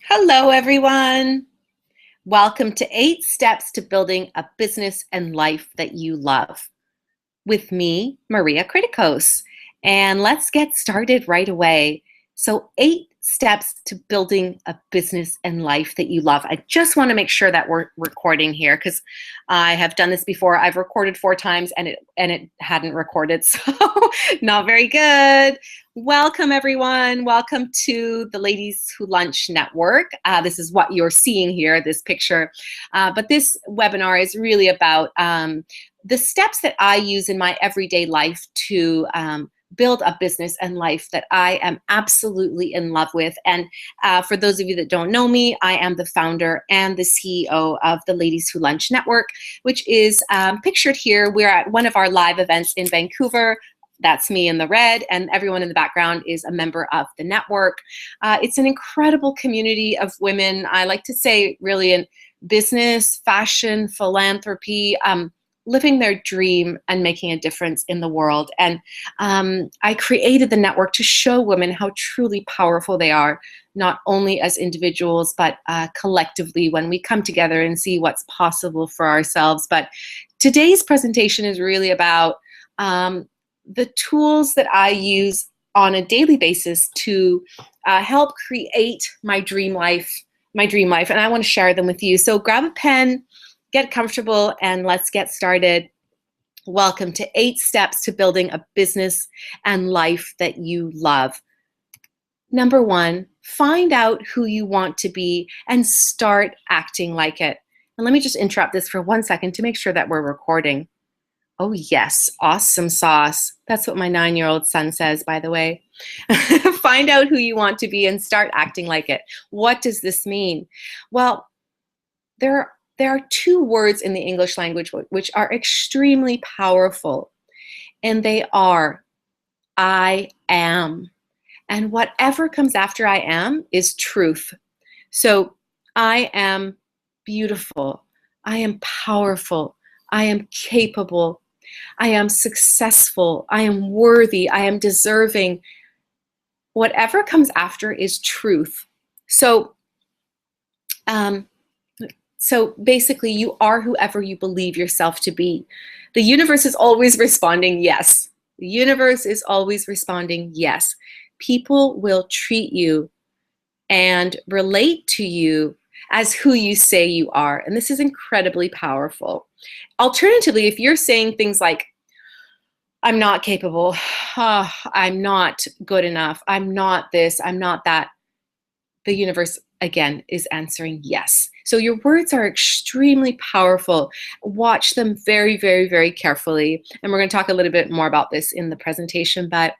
Hello, everyone. Welcome to 8 Steps to Building a Business and Life That You Love with me, Maria Kritikos. And let's get started right away. So, 8 steps to building a business and life that you love. I just want to make sure that we're recording here because I have done this before. I've recorded 4 times and it hadn't recorded, so not very good. Welcome, everyone. Welcome to the Ladies Who Lunch Network. This is what you're seeing here, this picture. But this webinar is really about the steps that I use in my everyday life to build a business and life that I am absolutely in love with. And for those of you that don't know me, I am the founder and the CEO of the Ladies Who Lunch Network, which is pictured here. We're at one of our live events in Vancouver. That's me in the red, and everyone in the background is a member of the network. It's an incredible community of women. I like to say really in business, fashion, philanthropy, living their dream and making a difference in the world. And I created the network to show women how truly powerful they are, not only as individuals, but collectively when we come together and see what's possible for ourselves. But today's presentation is really about the tools that I use on a daily basis to help create my dream life, and I want to share them with you. So grab a pen, get comfortable, and let's get started. Welcome to 8 Steps to Building a Business and Life That You Love. Number 1, find out who you want to be and start acting like it. And let me just interrupt this for 1 second to make sure that we're recording. Oh yes, awesome sauce. That's what my 9-year-old son says, by the way. Find out who you want to be and start acting like it. What does this mean? Well, there are 2 words in the English language which are extremely powerful, and they are I am. And whatever comes after I am is truth. So I am beautiful. I am powerful. I am capable. I am successful. I am worthy. I am deserving. Whatever comes after is truth. So basically, you are whoever you believe yourself to be. The universe is always responding yes. The universe is always responding yes. People will treat you and relate to you as who you say you are. And this is incredibly powerful. Alternatively, if you're saying things like, I'm not capable, I'm not good enough, I'm not this, I'm not that, the universe, again, is answering yes. So your words are extremely powerful. Watch them very, very, very carefully. And we're going to talk a little bit more about this in the presentation. But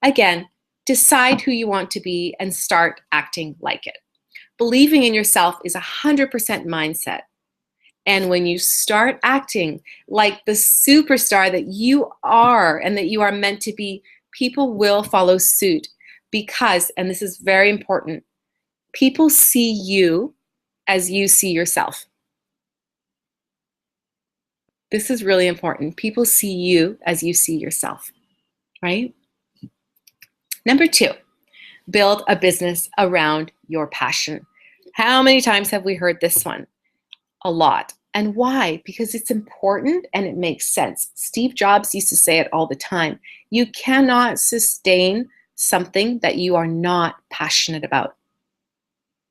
again, decide who you want to be and start acting like it. Believing in yourself is 100% mindset. And when you start acting like the superstar that you are and that you are meant to be, people will follow suit because, and this is very important, people see you as you see yourself. This is really important. People see you as you see yourself, right? Number 2, build a business around your passion. How many times have we heard this one? A lot. And why? Because it's important and it makes sense. Steve Jobs used to say it all the time. You cannot sustain something that you are not passionate about.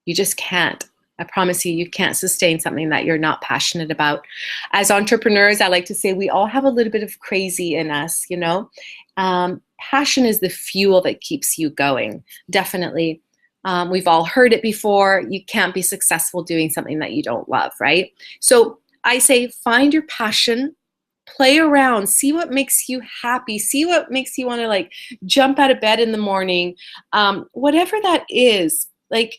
You just can't. I promise you, you can't sustain something that you're not passionate about. As entrepreneurs, I like to say we all have a little bit of crazy in us, you know. Passion is the fuel that keeps you going, definitely. We've all heard it before. You can't be successful doing something that you don't love, right? So I say find your passion, play around, see what makes you happy, see what makes you want to like jump out of bed in the morning. Whatever that is, like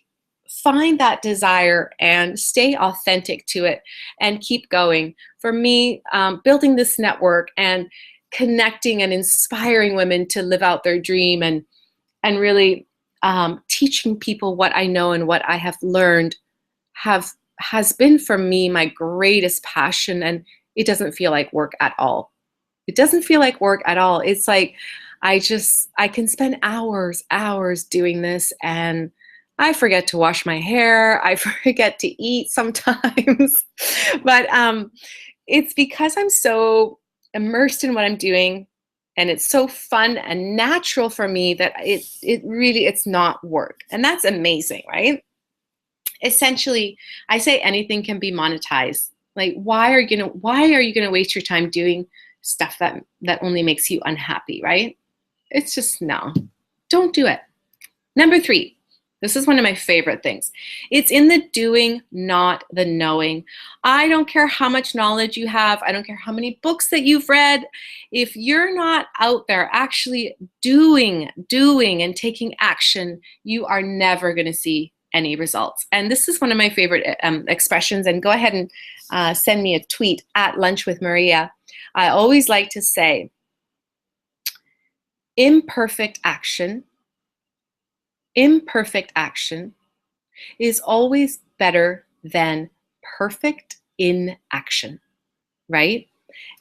find that desire and stay authentic to it and keep going. For me, building this network and connecting and inspiring women to live out their dream and really teaching people what I know and what I have learned has been for me my greatest passion, and it doesn't feel like work at all. It doesn't feel like work at all. It's like I can spend hours doing this, and I forget to wash my hair. I forget to eat sometimes. But it's because I'm so immersed in what I'm doing and it's so fun and natural for me that it's not work. And that's amazing, right? Essentially, I say anything can be monetized. Like why are you gonna waste your time doing stuff that only makes you unhappy, right? It's just no. Don't do it. Number 3, this is one of my favorite things. It's in the doing, not the knowing. I don't care how much knowledge you have. I don't care how many books that you've read. If you're not out there actually doing and taking action, you are never going to see any results. And this is one of my favorite expressions. And go ahead and send me a tweet at Lunch with Maria. I always like to say, imperfect action is always better than perfect inaction, right?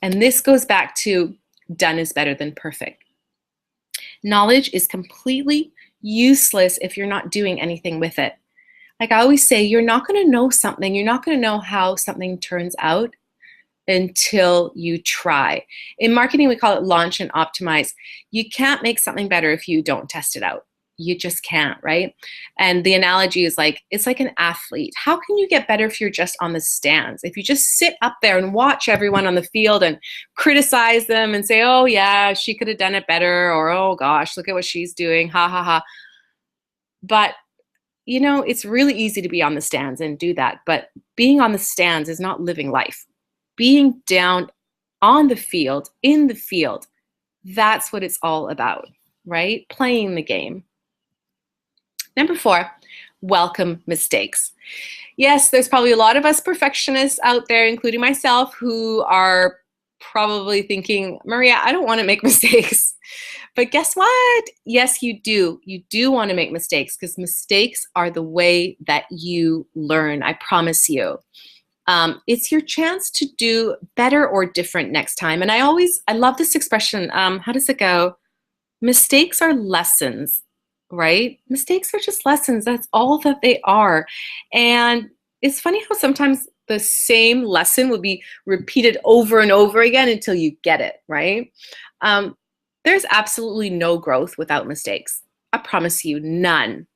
And this goes back to done is better than perfect. Knowledge is completely useless if you're not doing anything with it. Like I always say, you're not going to know something. You're not going to know how something turns out until you try. In marketing, we call it launch and optimize. You can't make something better if you don't test it out. You just can't, right? And the analogy is like, it's like an athlete. How can you get better if you're just on the stands? If you just sit up there and watch everyone on the field and criticize them and say, oh yeah, she could have done it better, or oh gosh, look at what she's doing, ha ha ha. But you know, it's really easy to be on the stands and do that. But being on the stands is not living life. Being down on the field, in the field, that's what it's all about, right? Playing the game. Number 4, welcome mistakes. Yes, there's probably a lot of us perfectionists out there, including myself, who are probably thinking, Maria, I don't want to make mistakes. But guess what? Yes, you do. You do want to make mistakes because mistakes are the way that you learn, I promise you. It's your chance to do better or different next time. And I love this expression. How does it go? Mistakes are lessons, right? Mistakes are just lessons. That's all that they are. And it's funny how sometimes the same lesson will be repeated over and over again until you get it, right? There's absolutely no growth without mistakes. I promise you, none.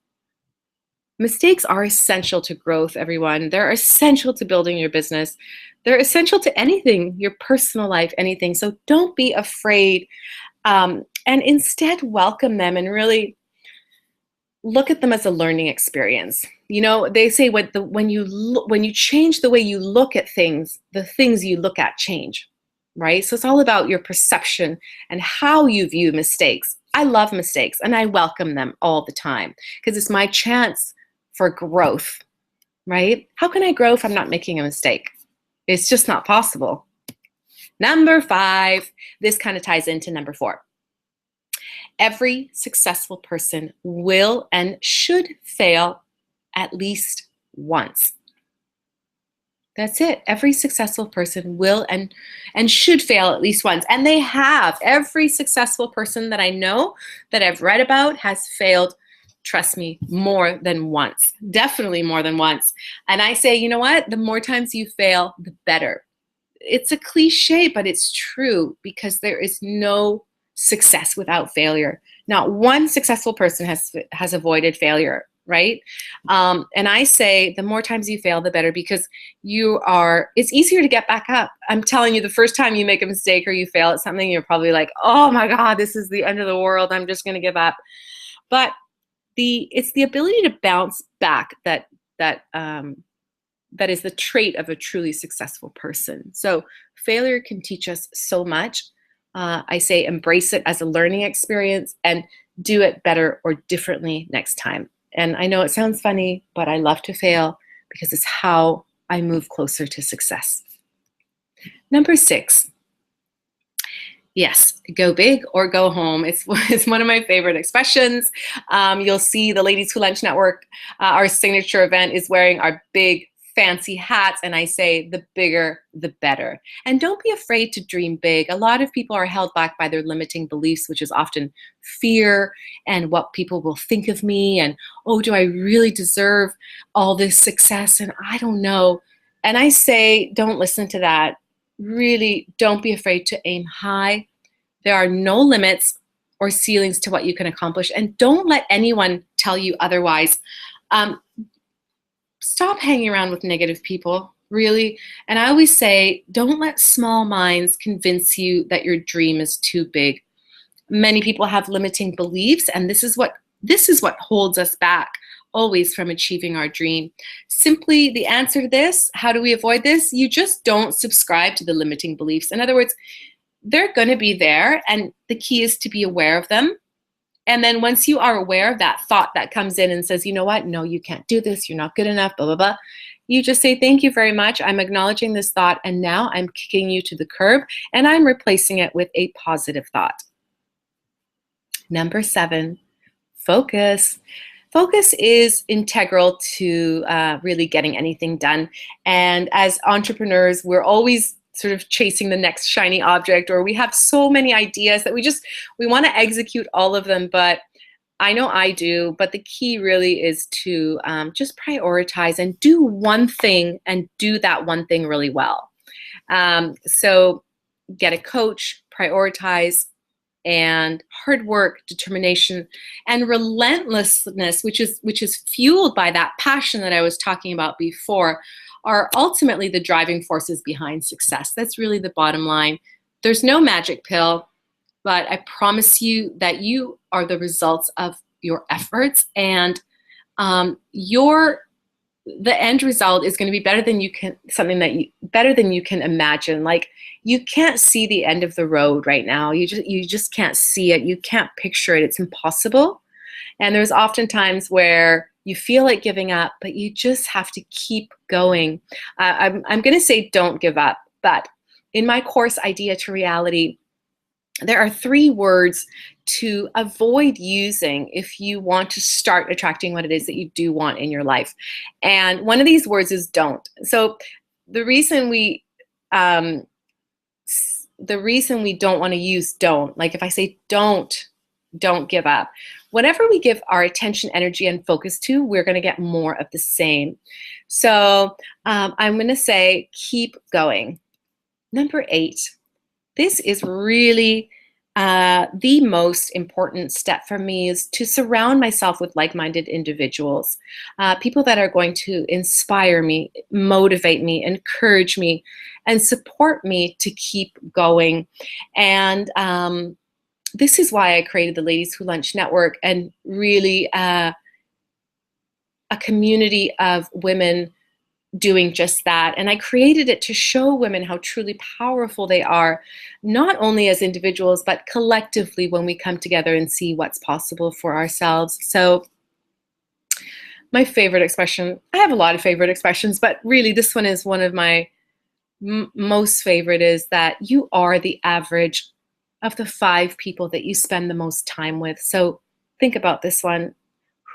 Mistakes are essential to growth, everyone. They're essential to building your business. They're essential to anything, your personal life, anything. So don't be afraid, and instead welcome them and really look at them as a learning experience. You know, they say when you change the way you look at things, the things you look at change, right? So it's all about your perception and how you view mistakes. I love mistakes and I welcome them all the time because it's my chance for growth, right? How can I grow if I'm not making a mistake? It's just not possible. Number 5, this kind of ties into number 4. Every successful person will and should fail at least once. That's it. Every successful person will and should fail at least once. And they have. Every successful person that I know, that I've read about, has failed, trust me, more than once. Definitely more than once. And I say, you know what? The more times you fail, the better. It's a cliche, but it's true because there is no success without failure. Not one successful person has avoided failure, right? And I say the more times you fail, the better, because it's easier to get back up. I'm telling you, the first time you make a mistake or you fail at something, you're probably like, oh my God, this is the end of the world. I'm just going to give up. But it's the ability to bounce back that is the trait of a truly successful person. So failure can teach us so much. I say embrace it as a learning experience and do it better or differently next time. And I know it sounds funny, but I love to fail because it's how I move closer to success. Number 6. Yes, go big or go home. It's one of my favorite expressions. You'll see the Ladies Who Lunch Network, our signature event, is wearing our big fancy hats, and I say the bigger, the better. And don't be afraid to dream big. A lot of people are held back by their limiting beliefs, which is often fear and what people will think of me. And, oh, do I really deserve all this success? And I don't know. And I say, don't listen to that. Really, don't be afraid to aim high. There are no limits or ceilings to what you can accomplish. And don't let anyone tell you otherwise. Stop hanging around with negative people, really. And I always say, don't let small minds convince you that your dream is too big. Many people have limiting beliefs, and this is what holds us back always from achieving our dream. Simply, the answer to this, how do we avoid this? You just don't subscribe to the limiting beliefs. In other words, they're going to be there, and the key is to be aware of them. And then once you are aware of that thought that comes in and says, you know what, no, you can't do this, you're not good enough, blah, blah, blah, you just say, thank you very much. I'm acknowledging this thought, and now I'm kicking you to the curb, and I'm replacing it with a positive thought. Number 7, focus. Focus is integral to really getting anything done. And as entrepreneurs, we're always sort of chasing the next shiny object, or we have so many ideas that we want to execute all of them. But I know I do, but the key really is to just prioritize and do one thing, and do that one thing really well. So get a coach, prioritize, and hard work, determination, and relentlessness, which is fueled by that passion that I was talking about before, are ultimately the driving forces behind success. That's really the bottom line. There's no magic pill, but I promise you that you are the results of your efforts, and the end result is going to be better than you can imagine. Like, you can't see the end of the road right now. You just can't see it. You can't picture it. It's impossible. And there's often times where you feel like giving up, but you just have to keep going. I'm going to say don't give up, but in my course, Idea to Reality, there are 3 words to avoid using if you want to start attracting what it is that you do want in your life. And one of these words is don't. So the reason we don't want to use don't, like if I say don't give up, whatever we give our attention, energy, and focus to, we're going to get more of the same. So I'm going to say keep going. Number 8. This is really the most important step for me, is to surround myself with like-minded individuals, people that are going to inspire me, motivate me, encourage me, and support me to keep going. And this is why I created the Ladies Who Lunch Network, and really a community of women doing just that. And I created it to show women how truly powerful they are, not only as individuals, but collectively when we come together and see what's possible for ourselves. So my favorite expression, I have a lot of favorite expressions, but really this one is one of my most favorite, is that you are the average of the 5 people that you spend the most time with. So think about this one.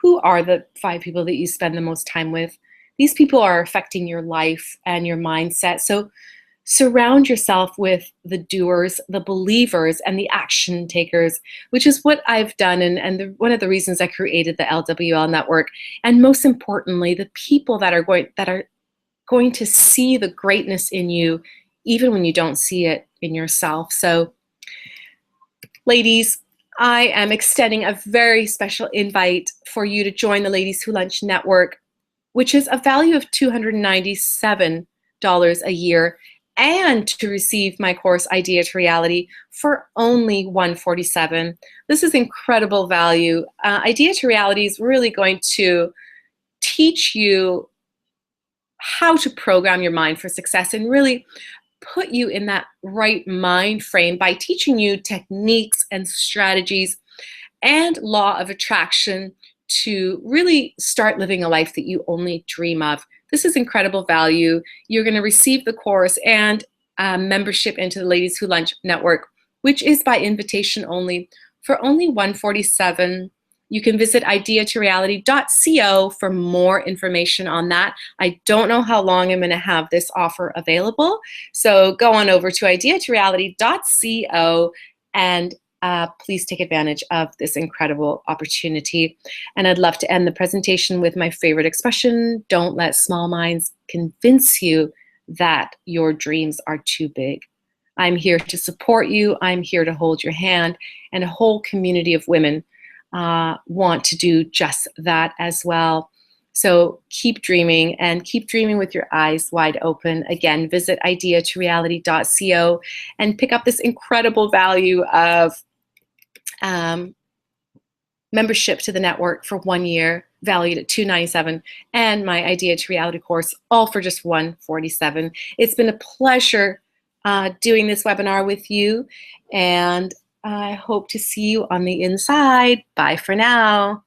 Who are the 5 people that you spend the most time with? These people are affecting your life and your mindset. So surround yourself with the doers, the believers, and the action takers, which is what I've done. And one of the reasons I created the LWL network. And most importantly, the people that are going to see the greatness in you, even when you don't see it in yourself. So ladies, I am extending a very special invite for you to join the Ladies Who Lunch Network, which is a value of $297 a year, and to receive my course Idea to Reality for only $147. This is incredible value. Idea to Reality is really going to teach you how to program your mind for success, and really put you in that right mind frame by teaching you techniques and strategies and law of attraction to really start living a life that you only dream of. This is incredible value. You're going to receive the course and membership into the Ladies Who Lunch Network, which is by invitation only, for only $147. You can visit ideatoreality.co for more information on that. I don't know how long I'm going to have this offer available, so go on over to ideatoreality.co and please take advantage of this incredible opportunity. And I'd love to end the presentation with my favorite expression: don't let small minds convince you that your dreams are too big. I'm here to support you. I'm here to hold your hand, and a whole community of women want to do just that as well. So keep dreaming, and keep dreaming with your eyes wide open. Again, visit ideatoreality.co and pick up this incredible value of membership to the network for 1 year, valued at $297, and my Idea to Reality course, all for just $147. It's been a pleasure doing this webinar with you, and I hope to see you on the inside. Bye for now.